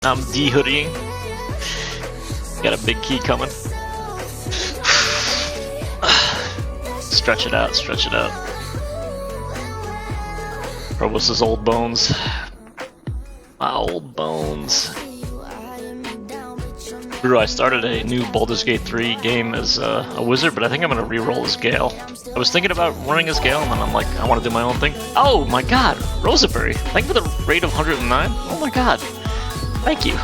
I'm de-hoodieing. Got a big key coming. Stretch it out, stretch it out. Probos's old bones. My old bones. Brew, I started a new Baldur's Gate 3 game as a wizard, but I think I'm gonna re-roll as Gale. I was thinking about running as Gale, and then I'm like, I want to do my own thing. Oh my god, Rosaberry! Thank you for the rate of 109. Oh my god, thank you.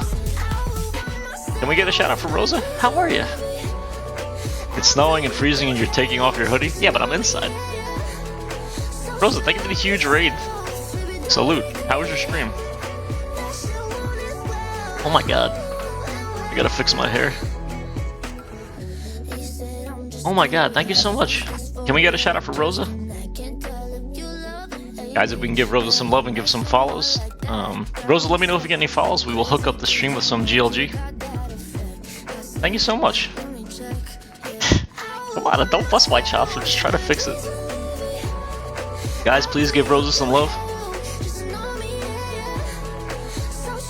Can we get a shout out for Rosa? How are you? It's snowing and freezing, and you're taking off your hoodie. Yeah, but I'm inside. Rosa, thank you for the huge raid. Salute. How was your stream? Oh my god. I gotta fix my hair. Oh my god, thank you so much. Can we get a shout out for Rosa? Guys, if we can give Rosa some love and give some follows. Rosa, let me know if you get any follows. We will hook up the stream with some GLG. Thank you so much. Come on, don't bust my chops. I'm just trying to fix it. Guys, please give Rosa some love.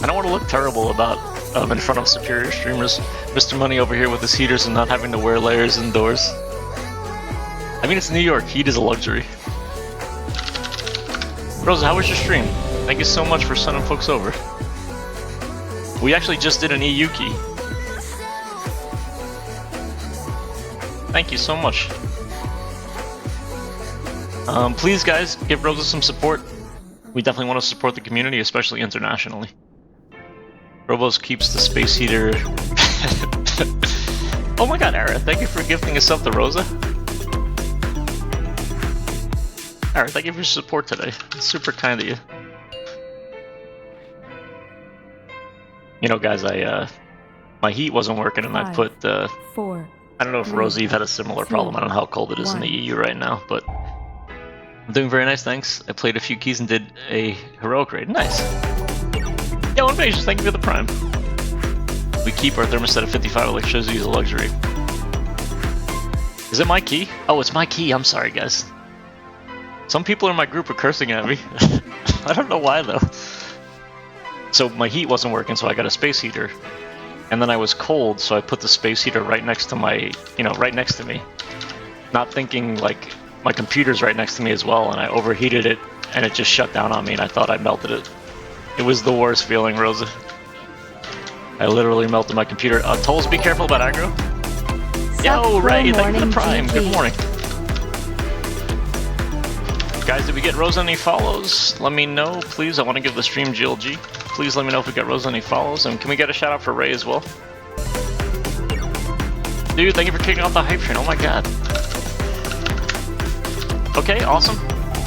I don't want to look terrible about in front of superior streamers. Mr. Money over here with his heaters and not having to wear layers indoors. I mean, it's New York. Heat is a luxury. Rosa, how was your stream? Thank you so much for sending folks over. We actually just did an EU key. Thank you so much. Please, guys, give Rosa some support. We definitely want to support the community, especially internationally. Robos keeps the space heater. Oh my god, Ara, thank you for gifting us up to Rosa. Ara, thank you for your support today. It's super kind of you. You know, guys, my heat wasn't working, and I put four. I don't know if Rosa, you've had a similar problem. I don't know how cold it is in the EU right now, but I'm doing very nice, thanks. I played a few keys and did a heroic raid. Nice. Yo, Invasions, thank you for the prime. We keep our thermostat at 55 electricity as a luxury. Is it my key? Oh, it's my key. I'm sorry, guys. Some people in my group are cursing at me. I don't know why, though. So my heat wasn't working, so I got a space heater. And then I was cold, so I put the space heater right next to my, right next to me. Not thinking, like, my computer's right next to me as well, and I overheated it, and it just shut down on me, and I thought I melted it. It was the worst feeling, Rosa. I literally melted my computer. Tolls, be careful about aggro. Yo, Ray, thank you for the prime. Good morning. Guys, did we get Rosa any follows? Let me know, please. I want to give the stream GLG. Please let me know if we got Rosa any follows. And can we get a shout out for Ray as well? Dude, thank you for kicking off the hype train. Oh my god. Okay, awesome.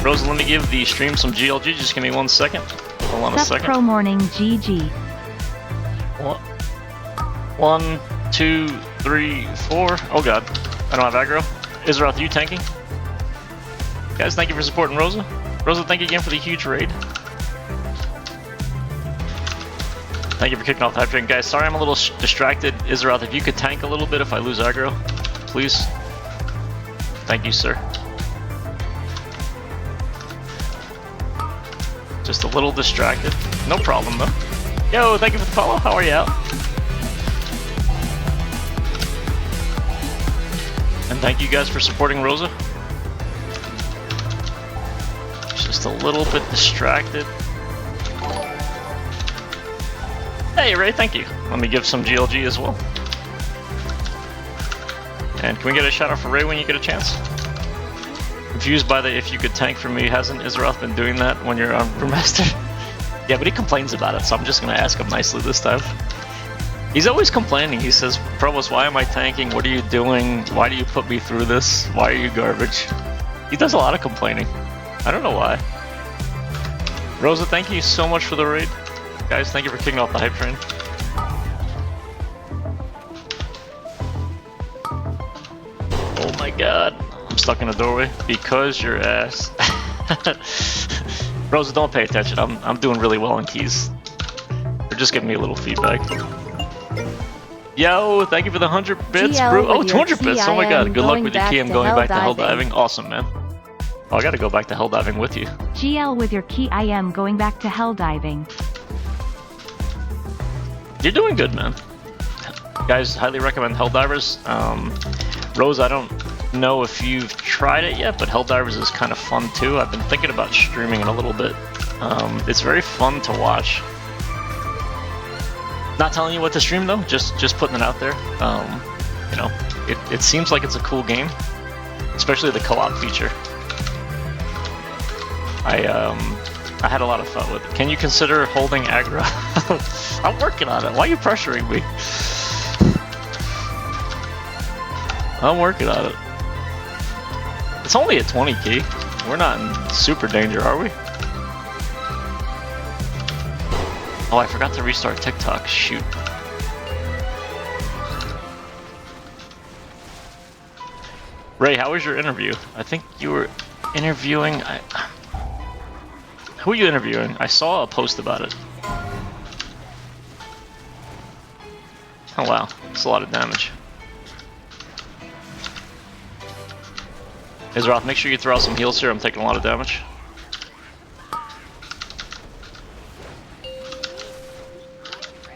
Rosa, let me give the stream some GLG. Just give me 1 second. Hold on a second. Pro morning GG. 1, 2, 3, 4. Oh god. I don't have aggro. Israel, are you tanking? Guys, thank you for supporting Rosa. Rosa, thank you again for the huge raid. Thank you for kicking off the hype train. Guys, sorry I'm a little distracted. Israel, if you could tank a little bit if I lose aggro, please. Thank you, sir. Just a little distracted. No problem, though. Yo, thank you for the follow. How are you out? And thank you guys for supporting Rosa. Just a little bit distracted. Hey, Ray, thank you. Let me give some GLG as well. And can we get a shout out for Ray when you get a chance? Confused by the if you could tank for me. Hasn't Israel been doing that when you're on Brewmaster? Yeah, but he complains about it, so I'm just gonna ask him nicely this time. He's always complaining. He says, Provost, why am I tanking? What are you doing? Why do you put me through this? Why are you garbage? He does a lot of complaining. I don't know why. Rosa, thank you so much for the raid. Guys, thank you for kicking off the hype train. Oh my god. I'm stuck in a doorway. Because your ass. Rosa, don't pay attention. I'm doing really well in keys. They're just giving me a little feedback. Yo, thank you for the 100 bits, bro. Oh, 200 bits. Oh my god. Good luck with your key. I'm going back to hell diving. Awesome, man. Oh, I gotta go back to hell diving with you. GL with your key. I am going back to hell diving. You're doing good, man. Guys, highly recommend Helldivers. Rose, I don't know if you've tried it yet, but Helldivers is kind of fun too. I've been thinking about streaming it a little bit. It's very fun to watch. Not telling you what to stream though, just putting it out there. You know, it seems like it's a cool game, especially the co-op feature. I had a lot of fun with it. Can you consider holding aggro? I'm working on it. Why are you pressuring me? I'm working on it. It's only a 20 key. We're not in super danger, are we? Oh, I forgot to restart TikTok. Shoot. Ray, how was your interview? I think you were interviewing... Who are you interviewing? I saw a post about it. Oh wow, that's a lot of damage. Izroth, make sure you throw out some heals here. I'm taking a lot of damage.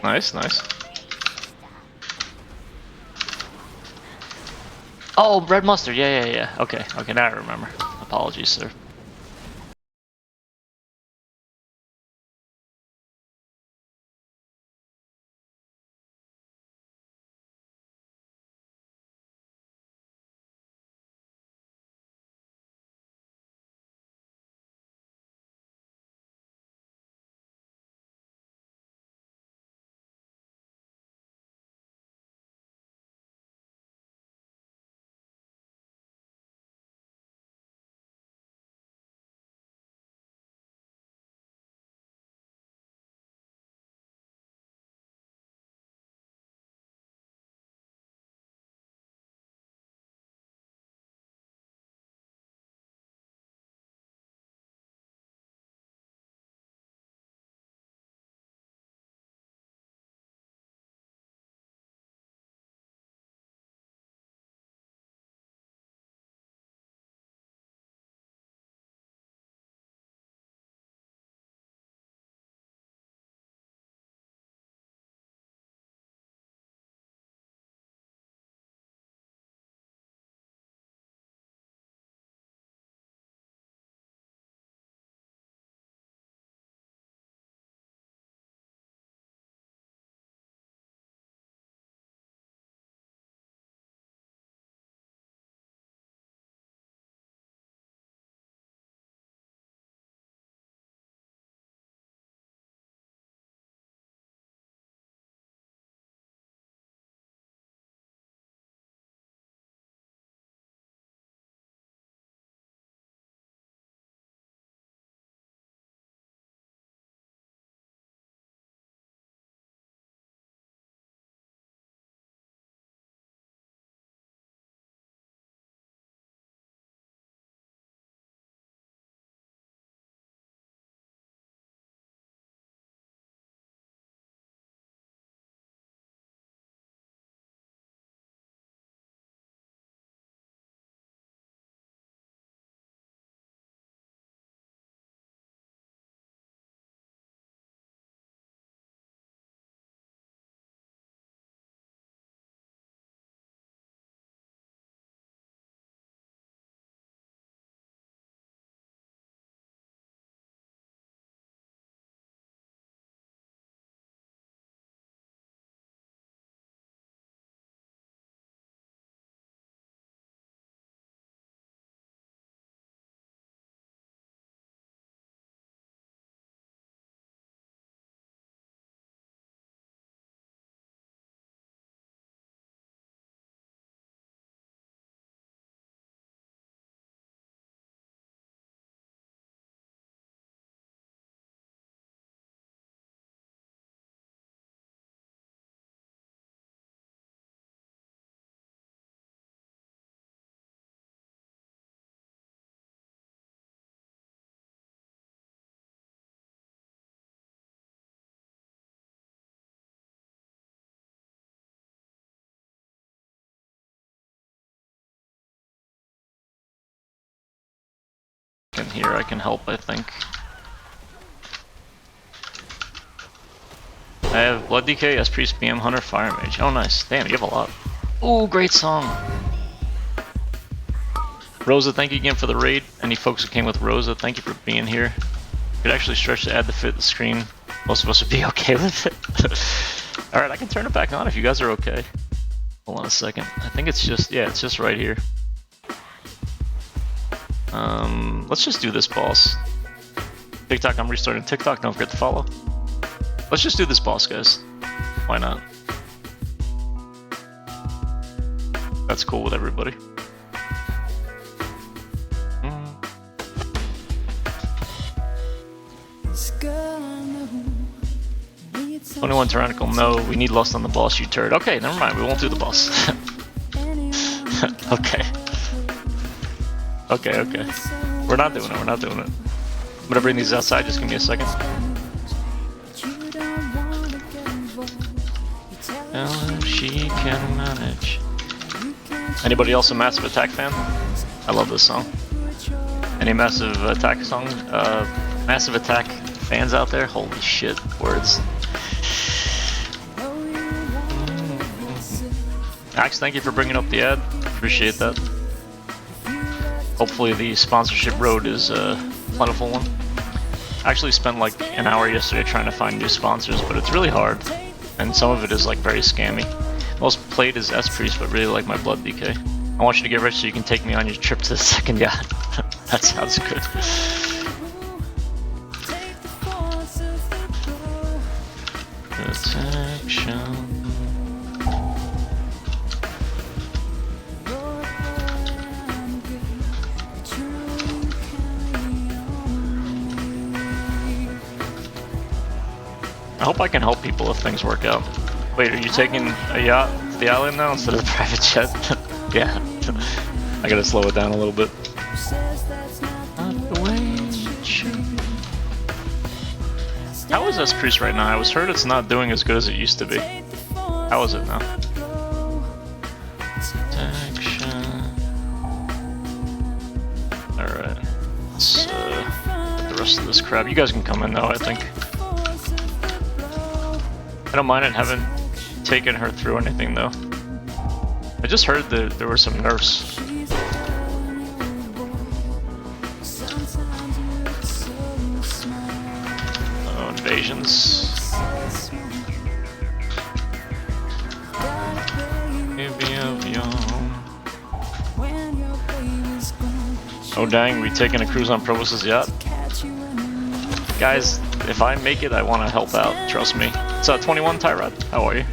Nice, nice. Oh, red mustard. Yeah. Okay, now I remember. Apologies, sir. And here I can help, I think. I have Blood DK, S Priest, BM Hunter, Fire Mage. Oh, nice. Damn, you have a lot. Ooh, great song. Rosa, thank you again for the raid. Any folks who came with Rosa, thank you for being here. Could actually stretch the ad to fit the screen. Most of us would be okay with it. Alright, I can turn it back on if you guys are okay. Hold on a second. I think it's just, yeah, it's just right here. Let's just do this boss. TikTok, I'm restarting TikTok, don't forget to follow. Let's just do this boss, guys. Why not? That's cool with everybody. 21 Tyrannical, no, we need Lust on the boss, you turd. Okay, never mind, we won't do the boss. Okay. Okay. We're not doing it. I'm gonna bring these outside, just give me a second. She can manage. Anybody else a Massive Attack fan? I love this song. Any Massive Attack song? Massive Attack fans out there? Holy shit, words. Axe, thank you for bringing up the ad. Appreciate that. Hopefully the sponsorship road is a plentiful one. I actually spent like an hour yesterday trying to find new sponsors, but it's really hard. And some of it is like very scammy. Most played is S Priest, but really like my Blood DK. I want you to get rich so you can take me on your trip to the second yacht. That sounds good. Protection. I hope I can help people if things work out. Wait, are you taking a yacht to the island now instead of the private jet? Yeah. I gotta slow it down a little bit. How is S Priest right now? I was heard it's not doing as good as it used to be. How is it now? Alright. Let's put the rest of this crap. You guys can come in though, I think. I don't mind it, haven't taken her through anything though. I just heard that there were some nerfs. Oh, invasions. Oh dang, we taking a cruise on Provost's yacht? Guys, if I make it, I want to help out, trust me. It's 21 Tyrod, how are you?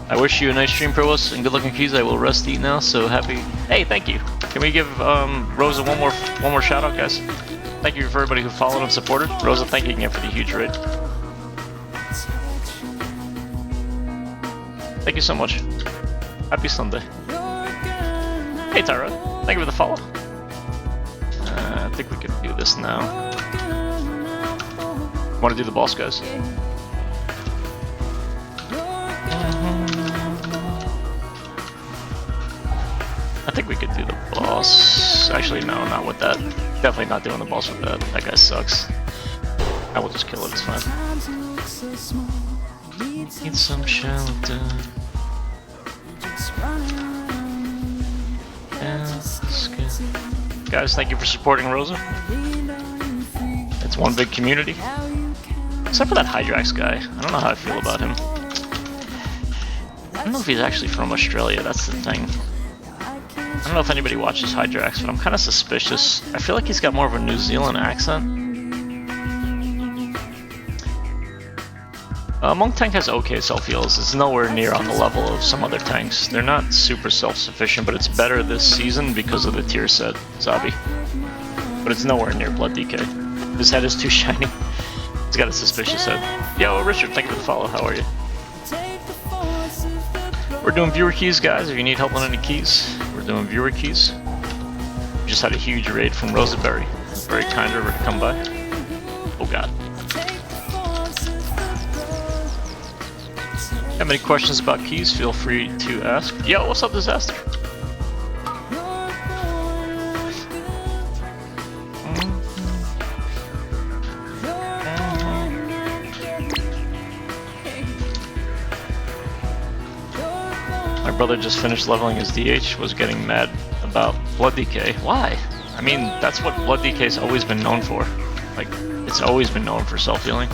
I wish you a nice stream, Provost, and good luck in keys. I will rest eat now, so happy. Hey, thank you. Can we give Rosa one more shout out, guys? Thank you for everybody who followed and supported. Rosa, thank you again for the huge raid. Thank you so much. Happy Sunday. Hey Tyrod, thank you for the follow. I think we can do this now. Want to do the boss, guys? I think we could do the boss. Actually, no, not with that. Definitely not doing the boss with that. That guy sucks. I will just kill it, it's fine. Need some shelter. Guys, thank you for supporting Rosa. It's one big community. Except for that Hydrax guy. I don't know how I feel about him. I don't know if he's actually from Australia, that's the thing. I don't know if anybody watches Hydrax, but I'm kind of suspicious. I feel like he's got more of a New Zealand accent. Monk Tank has okay self-heals. It's nowhere near on the level of some other tanks. They're not super self-sufficient, but it's better this season because of the tier set, Zabi. But it's nowhere near Blood DK. His head is too shiny. He's got a suspicious head. Yo, Richard, thank you for the follow. How are you? We're doing viewer keys, guys. If you need help on any keys, we're doing viewer keys. We just had a huge raid from Rosaberry. Very kind of her to come by. Oh god. Have any questions about keys, feel free to ask. Yo, what's up, Disaster? My brother just finished leveling his DH, was getting mad about Blood DK. Why? I mean, that's what Blood DK's always been known for. Like, it's always been known for self-healing.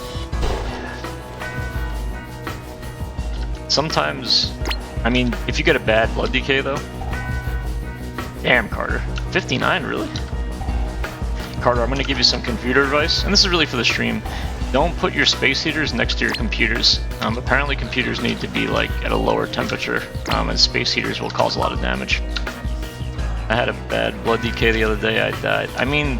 Sometimes, I mean, if you get a bad Blood DK though, damn Carter, 59 really? Carter, I'm gonna give you some computer advice, and this is really for the stream. Don't put your space heaters next to your computers. Apparently computers need to be like at a lower temperature, and space heaters will cause a lot of damage. I had a bad Blood DK the other day, I died. I mean,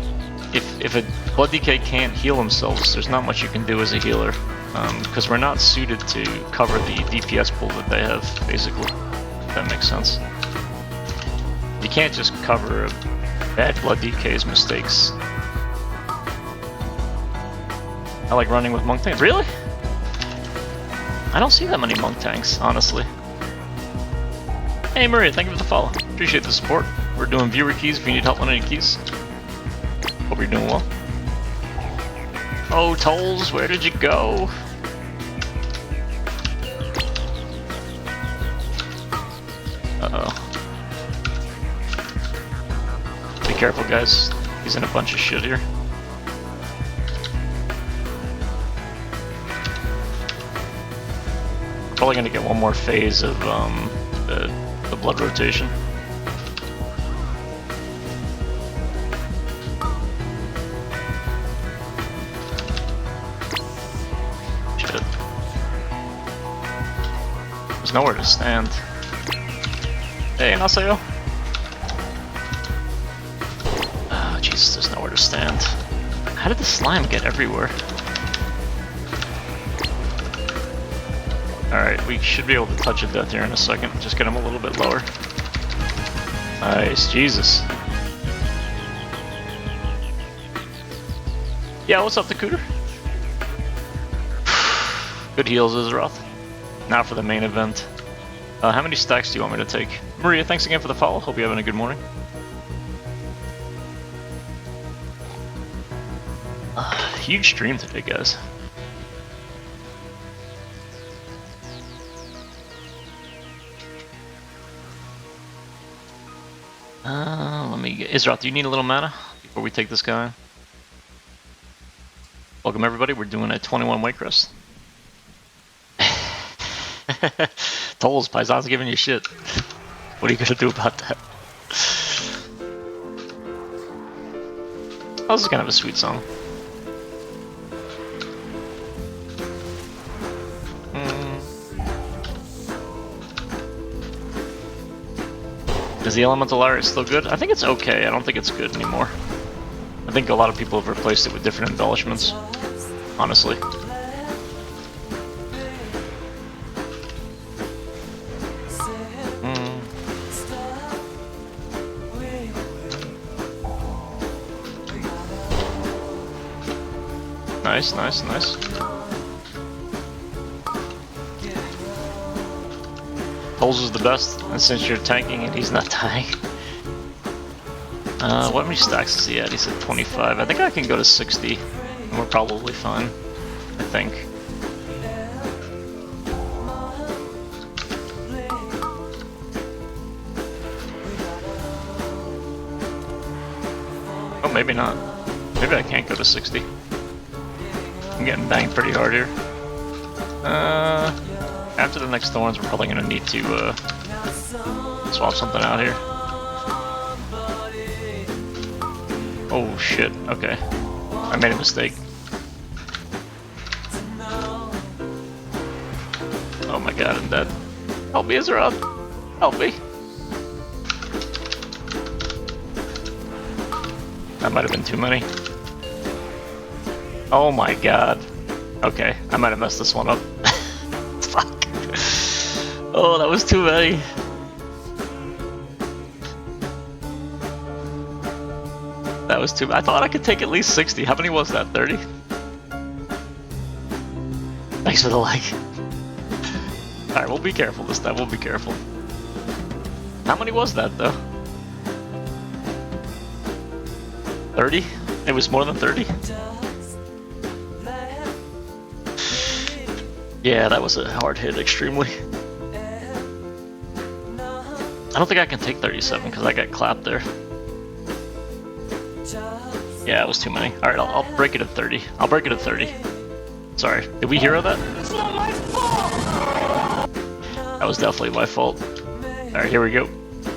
if a Blood DK can't heal themselves, there's not much you can do as a healer. Because we're not suited to cover the DPS pool that they have, basically. If that makes sense. You can't just cover a bad Blood DK's mistakes. I like running with monk tanks. Really? I don't see that many monk tanks, honestly. Hey Maria, thank you for the follow. Appreciate the support. We're doing viewer keys if you need help on any keys. Hope you're doing well. Oh, Tolls, where did you go? Uh-oh. Be careful, guys. He's in a bunch of shit here. Probably gonna get one more phase of the blood rotation. There's nowhere to stand. Hey, Naseo. Oh, Jesus, there's nowhere to stand. How did the slime get everywhere? Alright, we should be able to touch a death here in a second. Just get him a little bit lower. Nice, Jesus. Yeah, what's up, the Cooter? Good heals, Azeroth. Now for the main event. How many stacks do you want me to take? Maria, thanks again for the follow. Hope you're having a good morning. Huge stream today, guys. Let me get... Azeroth, do you need a little mana before we take this guy on? Welcome everybody, we're doing a 21 weight crest. Tolls, Paisan's giving you shit. What are you gonna do about that? Oh, this is kind of a sweet song. Is the Elemental Iris still good? I think it's okay, I don't think it's good anymore. I think a lot of people have replaced it with different embellishments, honestly. Nice, nice, nice. Tolls is the best, and since you're tanking and he's not dying. What many stacks is he at? He's at 25. I think I can go to 60, and we're probably fine. I think. Oh, maybe not. Maybe I can't go to 60. I'm getting banged pretty hard here. After the next Thorns, we're probably gonna need to swap something out here. Oh shit, okay. I made a mistake. Oh my god, I'm dead. Help me, Azeroth! Help me! That might have been too many. Oh my god. Okay, I might have messed this one up. Fuck. Oh, that was too many. That was too... I thought I could take at least 60. How many was that? 30? Thanks for the like. Alright, we'll be careful this time. We'll be careful. How many was that, though? 30? It was more than 30? Yeah, that was a hard hit, extremely. I don't think I can take 37 because I got clapped there. Yeah, it was too many. Alright, I'll break it at 30. I'll break it at 30. Sorry. Did we hero that? It's not my fault! That was definitely my fault. Alright, here we go.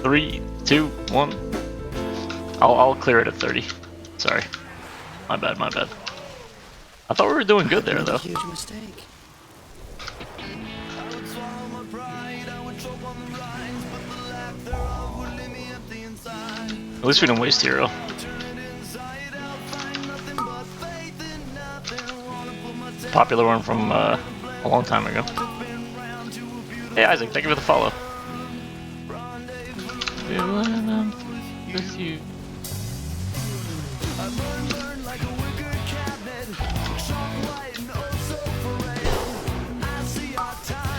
3, 2, 1. I'll clear it at 30. Sorry. My bad, my bad. I thought we were doing good there, though. Huge mistake. At least we didn't waste hero. Popular one from a long time ago. Hey Isaac, thank you for the follow. With you.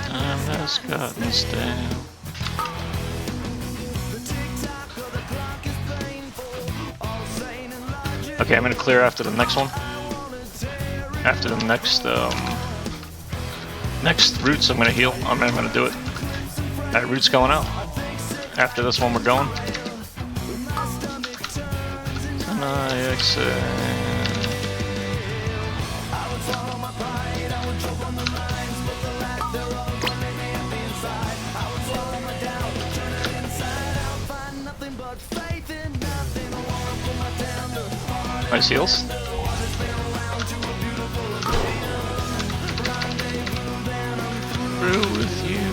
Time has gotten stale. Okay, I'm gonna clear after the next one. After the next roots, I'm gonna heal. I'm gonna do it. Alright, roots going out. After this one, we're going. And I exit. Nice heals. Through with you.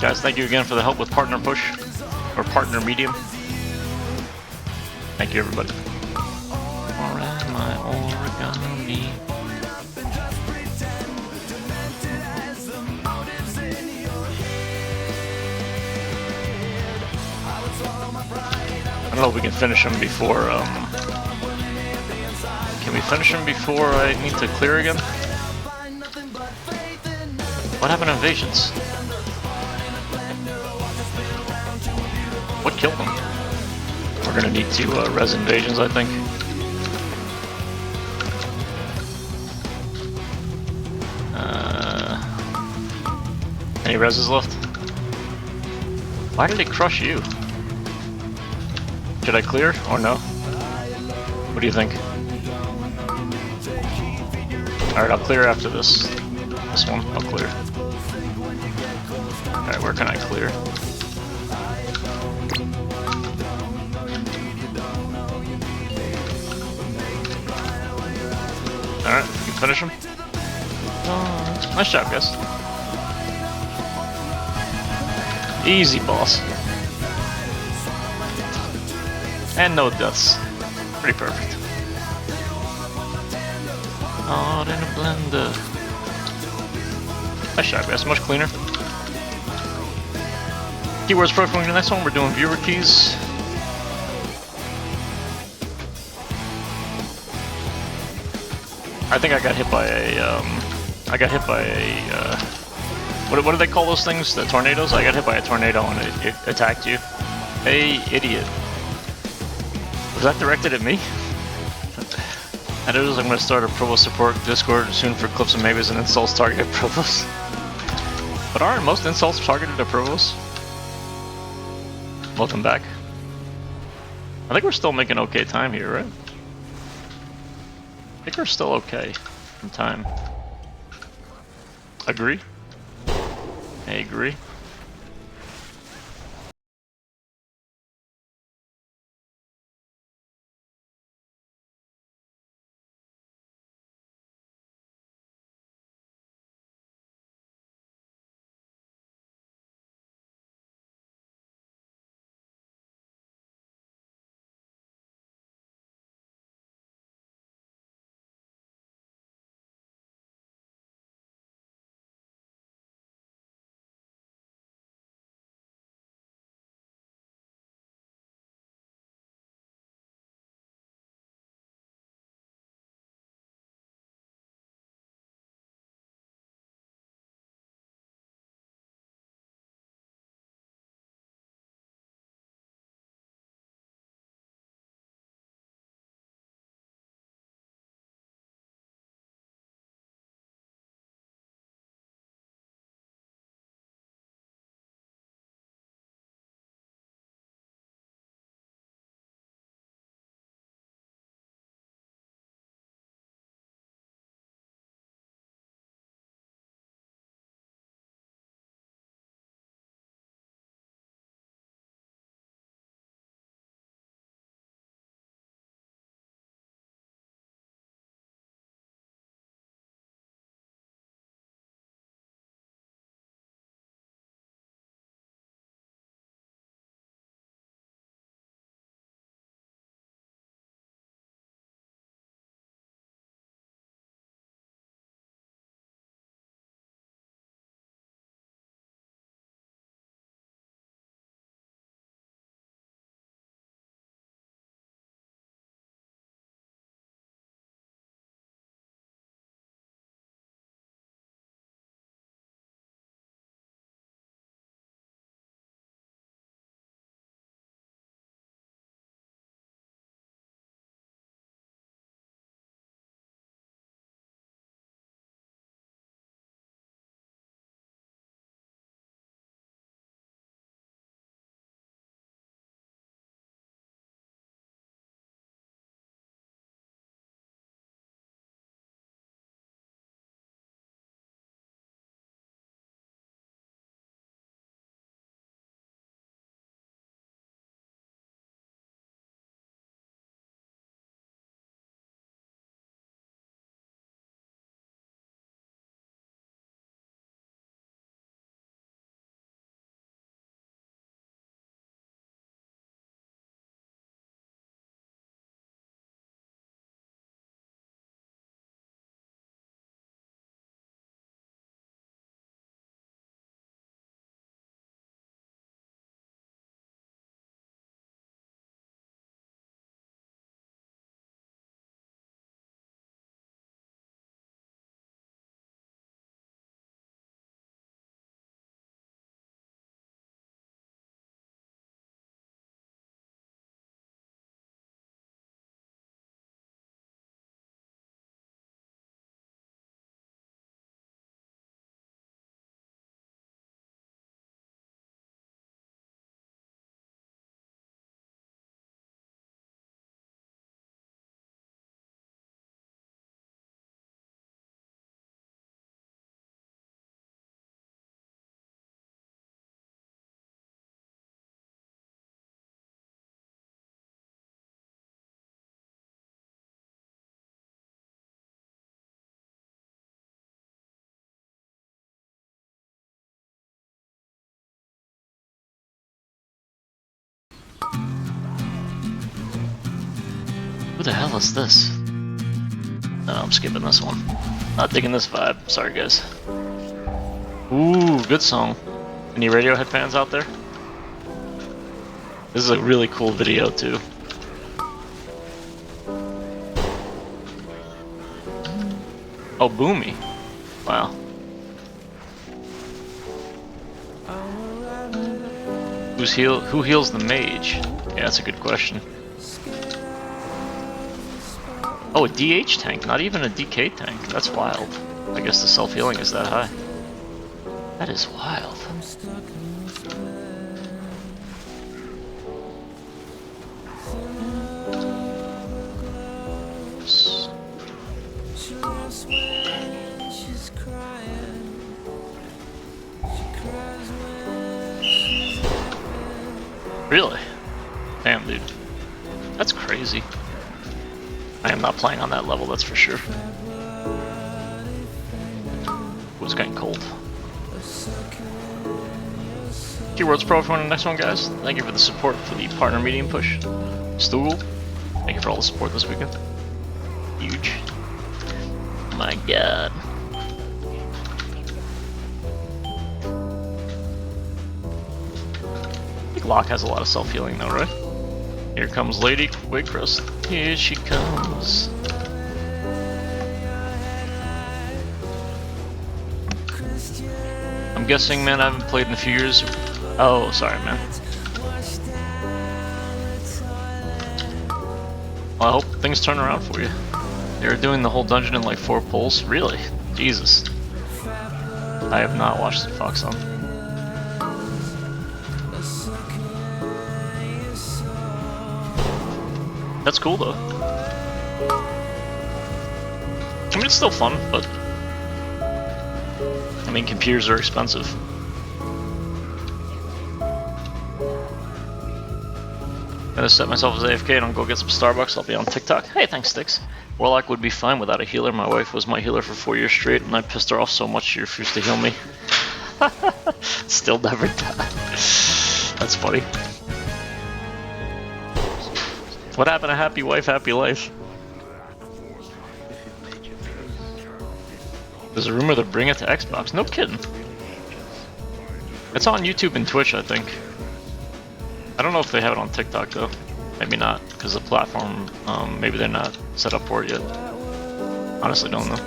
Guys, thank you again for the help with partner push or partner medium. Thank you, everybody. Or am I origami? I don't know if we can finish him before, can we finish him before I need to clear again? What happened to invasions? What killed them? We're gonna need to res invasions, I think. Any reses left? Why did it crush you? Should I clear or no? What do you think? Alright, I'll clear after this. This one, I'll clear. Alright, where can I clear? Alright, we can finish him. Oh, nice job, guys. Easy, boss. And no deaths. Pretty perfect. All in a blender. Nice job, guys. Much cleaner. Keywords for the next one. We're doing viewer keys. I think I got hit by a. What do they call those things? The tornadoes? I got hit by a tornado and it attacked you. Hey, idiot. Was that directed at me? And it is, I'm going to start a Provost support Discord soon for clips and maybes and insults targeted at Provost. But aren't most insults targeted at Provost? Welcome back. I think we're still making okay time here, right? I think we're still okay in time. Agree? I agree. Who the hell is this? No, I'm skipping this one. Not digging this vibe. Sorry, guys. Ooh, good song. Any Radiohead fans out there? This is a really cool video, too. Oh, Boomy. Wow. Who heals the mage? Yeah, that's a good question. Oh, a DH tank, not even a DK tank. That's wild. I guess the self-healing is that high. That is wild. Really? Damn, dude. That's crazy. I am not playing on that level, that's for sure. It was getting cold. Keywords Pro for the next one, guys. Thank you for the support for the partner medium push. Stool, thank you for all the support this weekend. Huge. My god. I think Locke has a lot of self-healing though, right? Here comes Lady Quakecrest. Here she comes. I'm guessing, man, I haven't played in a few years. Oh, sorry, man. Well, I hope things turn around for you. They were doing the whole dungeon in like 4 pulls? Really? Jesus. I have not watched the Fox on. That's cool though. I mean, it's still fun, but I mean, computers are expensive. I'm gonna set myself as AFK and I'll go get some Starbucks. I'll be on TikTok. Hey, thanks, Sticks. Warlock would be fine without a healer. My wife was my healer for 4 years straight, and I pissed her off so much she refused to heal me. Still never died. That's funny. What happened to happy wife, happy life? There's a rumor they're bringing it to Xbox. No kidding. It's on YouTube and Twitch, I think. I don't know if they have it on TikTok though. Maybe not, because the platform, maybe they're not set up for it yet. Honestly, don't know.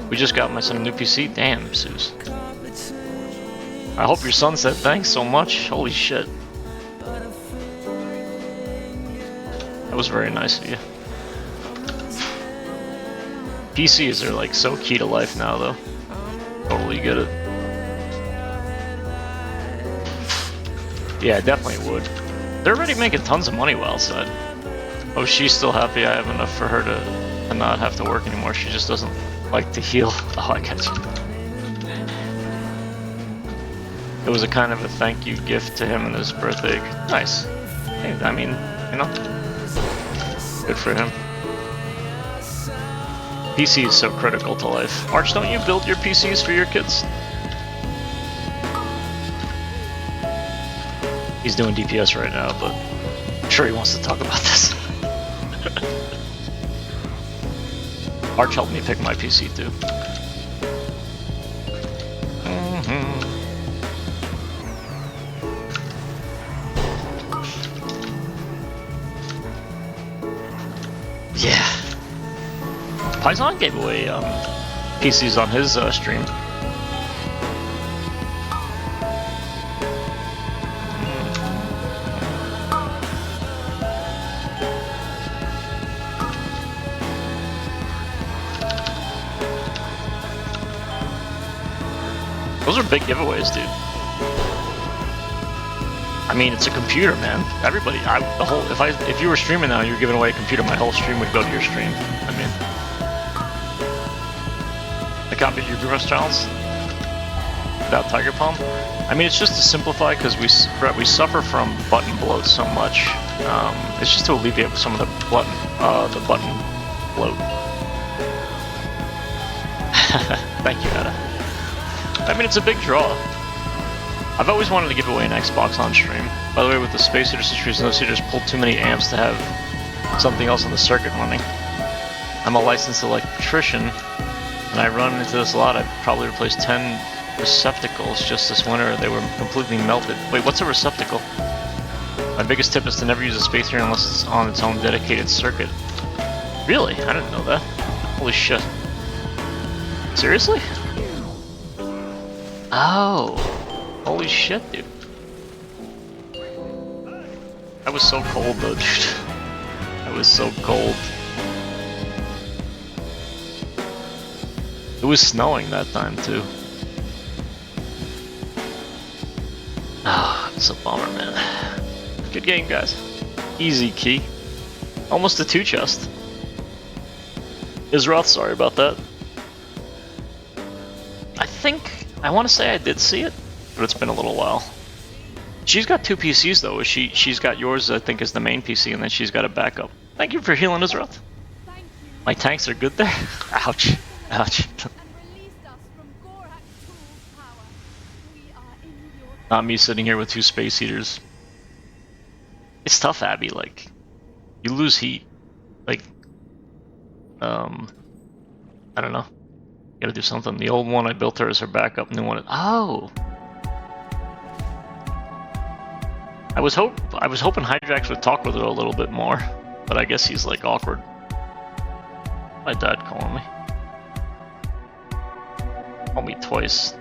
We just got my son a new PC. Damn, Zeus. I hope your son said thanks so much. Holy shit. That was very nice of you. PCs are like so key to life now though. Totally get it. Yeah, definitely would. They're already making tons of money while outside. Oh, she's still happy I have enough for her to not have to work anymore. She just doesn't like to heal. Oh, I get you. It was a kind of a thank you gift to him and his birthday. Nice. Hey, I mean, you know. Good for him. PC is so critical to life. Arch, don't you build your PCs for your kids? He's doing DPS right now, but I'm sure he wants to talk about this. Arch helped me pick my PC too. Yeah. Paisan gave away PCs on his stream. Those are big giveaways, dude. I mean, it's a computer, man. Everybody, if you were streaming now and you were giving away a computer, my whole stream would go to your stream. I mean, I copied your Brewers channels without Tiger Palm. I mean, it's just to simplify because we suffer from button bloat so much. It's just to alleviate some of the button bloat. Thank you, Ada. I mean, it's a big draw. I've always wanted to give away an Xbox on stream. By the way, with the Space Heater situation, those heaters pulled too many amps to have something else on the circuit running. I'm a licensed electrician, and I run into this a lot. I've probably replaced 10 receptacles just this winter. They were completely melted. Wait, what's a receptacle? My biggest tip is to never use a space heater unless it's on its own dedicated circuit. Really? I didn't know that. Holy shit. Seriously? Oh. Holy shit, dude. I was so cold though, dude. I was so cold. It was snowing that time too. Ah, it's a bummer, man. Good game, guys. Easy key. Almost a 2 chest. Isroth, sorry about that. I want to say I did see it, but it's been a little while. She's got 2 PCs though. She's got yours, I think, as the main PC, and then she's got a backup. Thank you for healing, Isroth. My tanks are good there. Ouch. Ouch. Not me sitting here with 2 space heaters. It's tough, Abby. Like, you lose heat. Like, I don't know. Gotta do something. The old one I built her as her backup. New one. Oh. I was hoping Hydrax would talk with her a little bit more, but I guess he's like awkward. My dad calling me. Called me twice.